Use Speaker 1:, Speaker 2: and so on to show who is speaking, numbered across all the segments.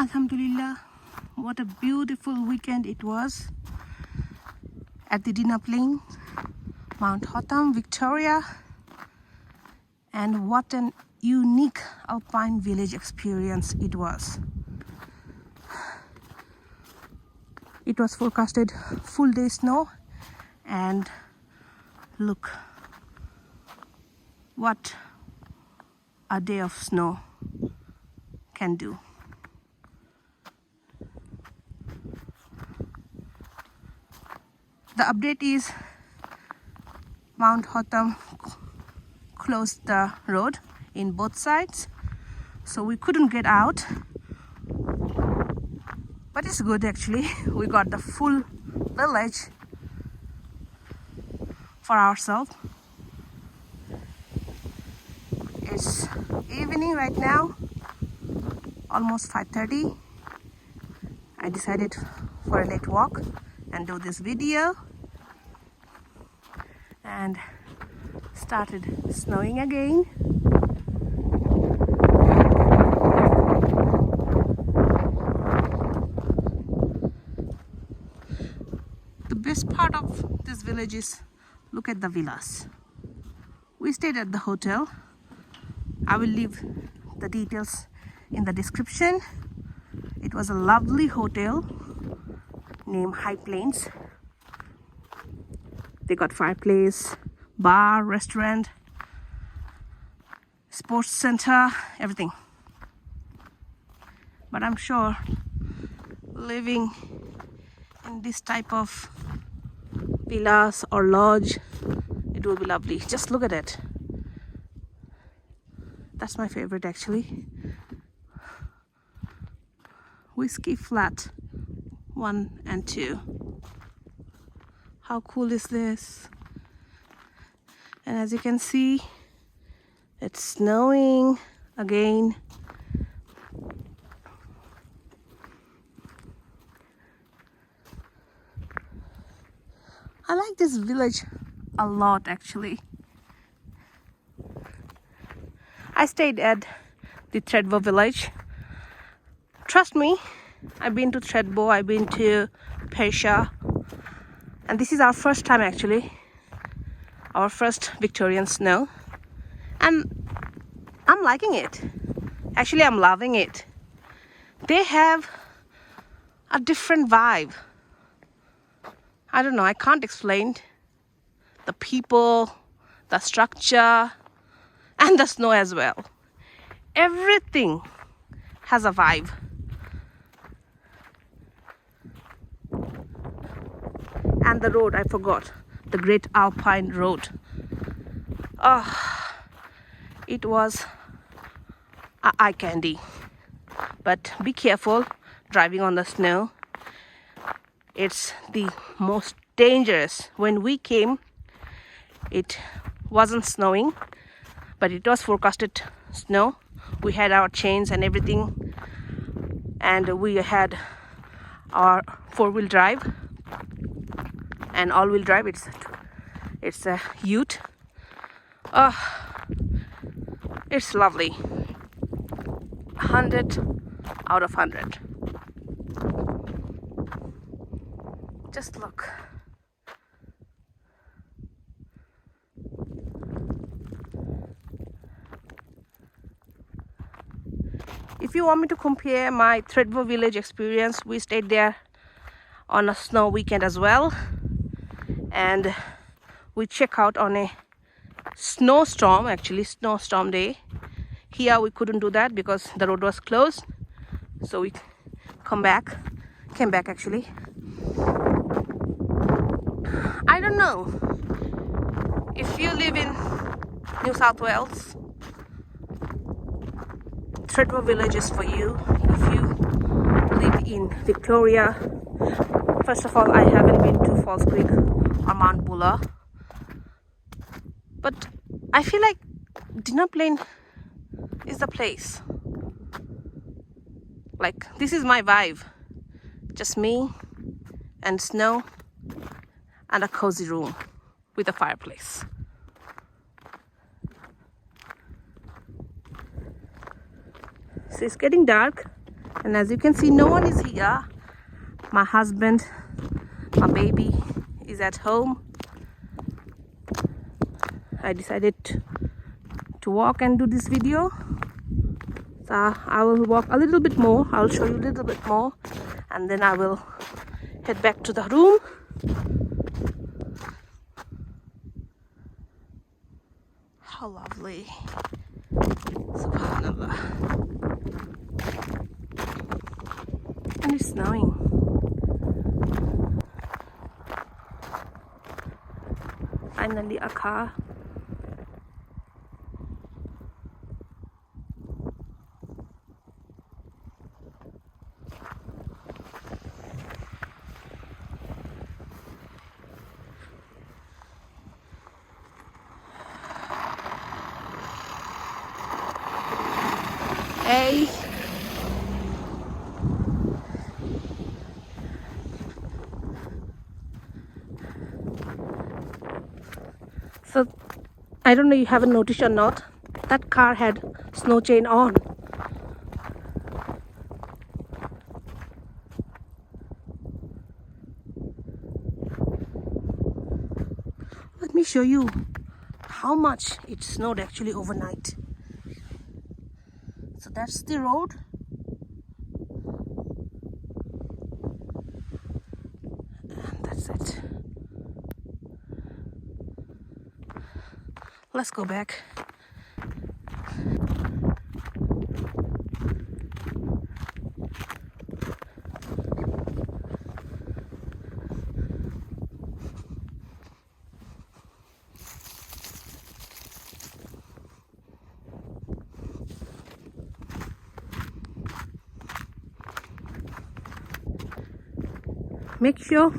Speaker 1: Alhamdulillah, what a beautiful weekend it was at the dinner plain, Mount Hotham, Victoria, and what an unique alpine village experience it was. It was forecasted full day snow, and look what a day of snow can do. The update is Mount Hotham closed the road in both sides, so we couldn't get out, but it's good actually. We got the full village for ourselves. It's evening right now, almost 5:30. I decided for a late walk and do this video, and started snowing again. The best part of this village is look at the villas. We stayed at the hotel. I will leave the details in the description. It was a lovely hotel named High Plains. They got fireplace, bar, restaurant, sports center, everything. But I'm sure living in this type of villas or lodge, it will be lovely. Just look at it. That's my favorite actually. Whiskey Flat 1 and 2. How cool is this? And as you can see, it's snowing again. I like this village a lot actually. I stayed at the Thredbo village. Trust me, I've been to Thredbo, I've been to Persia, and this is our first time actually, our first Victorian snow, and I'm liking it. Actually, I'm loving it. They have a different vibe. I don't know, I can't explain. The people, the structure, and the snow as well. Everything has a vibe. And the road, I forgot, the Great Alpine Road. It was eye candy. But be careful driving on the snow. It's the most dangerous. When we came, it wasn't snowing, but it was forecasted snow. We had our chains and everything, and we had our four-wheel drive and all-wheel drive. It's a ute. It's lovely. 100 out of 100. Just look. If you want me to compare my Thredbo village experience, we stayed there on a snow weekend as well, and we check out on a snowstorm, actually snowstorm day. Here we couldn't do that because the road was closed, so we came back actually. I don't know if you live in New South Wales, Thredbo village is for you. If you live in Victoria, first of all, I haven't been to Falls Creek or Mount Buller, but I feel like Dinner Plain is the place. Like, this is my vibe. Just me and snow and a cozy room with a fireplace. So it's getting dark. And as you can see, no one is here. My husband, my baby is at home. I decided to walk and do this video. So I will walk a little bit more. I'll show you a little bit more, and then I will head back to the room. How lovely. Subhanallah. And it's snowing. Finally a car. Hey. So I don't know you haven't noticed or not, that car had snow chain on. Let me show you how much it snowed actually overnight. So that's the road. And that's it. Let's go back. Make sure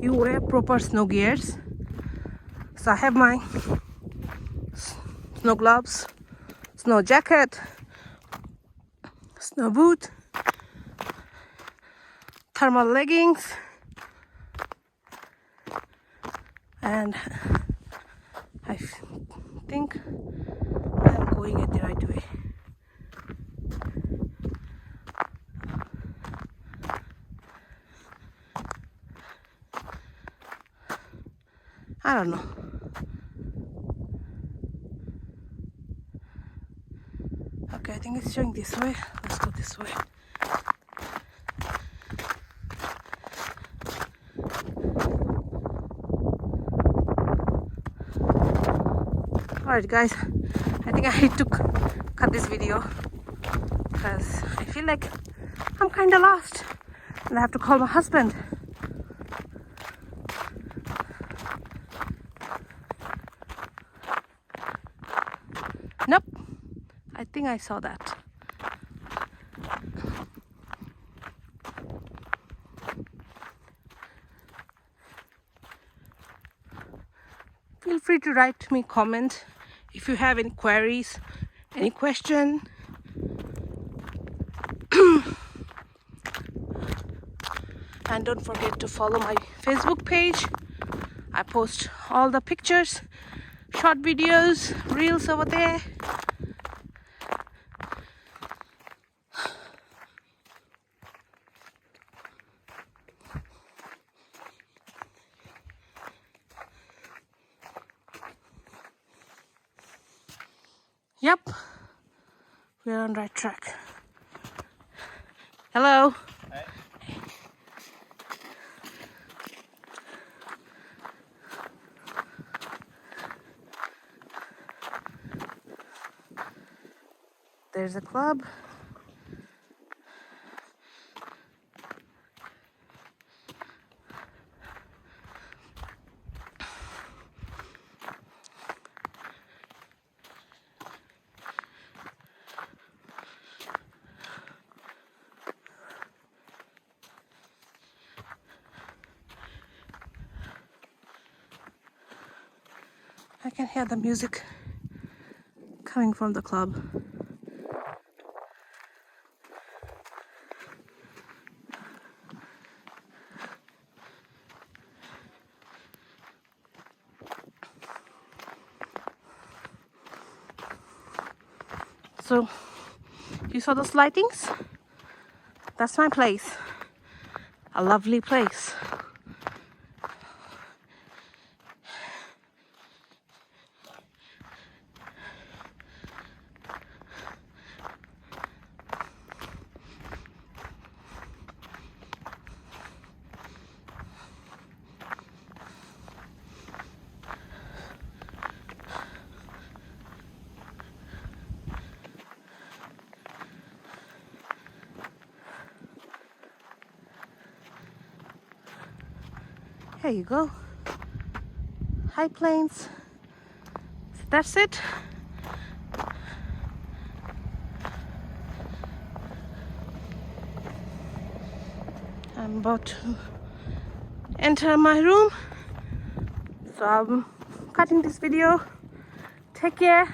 Speaker 1: you wear proper snow gears. So I have my snow gloves, snow jacket, snow boot, thermal leggings, and I think I'm going it the right way. I don't know. Okay, I think it's showing this way. Let's go this way. Alright guys, I think I need to cut this video because I feel like I'm kind of lost and I have to call my husband. Nope, I think I saw that. Feel free to write me comment if you have any queries, any question. And don't forget to follow my Facebook page. I post all the pictures, short videos, reels over there. Yep, we're on the right track. Hello.
Speaker 2: Hey.
Speaker 1: There's a club. I can hear the music coming from the club. So, you saw those lightings? That's my place. A lovely place. Here you go. High plains. That's it. I'm about to enter my room. So I'm cutting this video. Take care.